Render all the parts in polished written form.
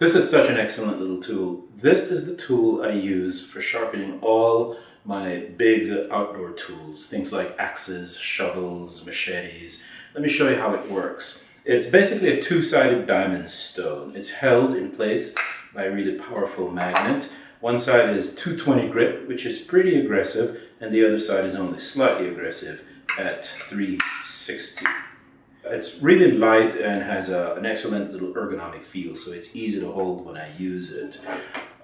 This is such an excellent little tool. This is the tool I use for sharpening all my big outdoor tools, things like axes, shovels, machetes. Let me show you how it works. It's basically a two-sided diamond stone. It's held in place by a really powerful magnet. One side is 220 grit, which is pretty aggressive, and the other side is only slightly aggressive at 360. It's really light and has an excellent little ergonomic feel, so it's easy to hold when I use it.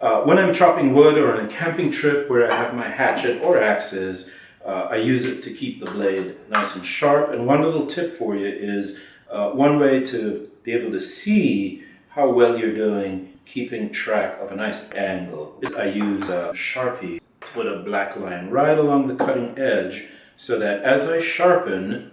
When I'm chopping wood or on a camping trip where I have my hatchet or axes, I use it to keep the blade nice and sharp. And one little tip for you is one way to be able to see how well you're doing keeping track of a nice angle is I use a Sharpie to put a black line right along the cutting edge so that as I sharpen,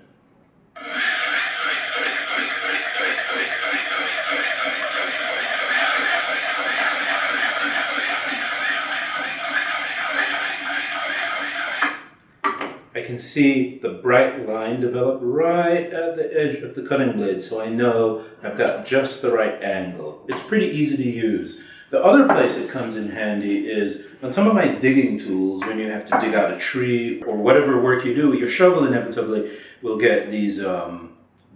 I can see the bright line develop right at the edge of the cutting blade, so I know I've got just the right angle. It's pretty easy to use. The other place it comes in handy is on some of my digging tools. When you have to dig out a tree or whatever work you do, your shovel inevitably will get these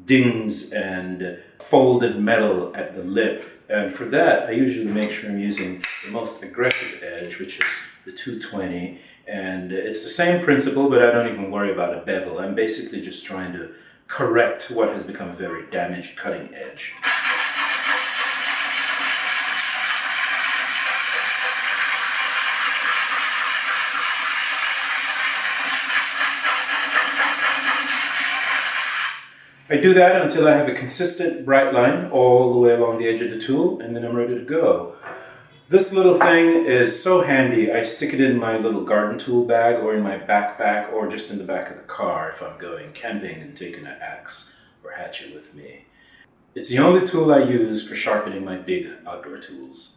dings and folded metal at the lip. And for that, I usually make sure I'm using the most aggressive edge, which is the 220. And it's the same principle, but I don't even worry about a bevel. I'm basically just trying to correct what has become a very damaged cutting edge. I do that until I have a consistent bright line all the way along the edge of the tool, and then I'm ready to go. This little thing is so handy. I stick it in my little garden tool bag or in my backpack or just in the back of the car if I'm going camping and taking an axe or hatchet with me. It's the only tool I use for sharpening my big outdoor tools.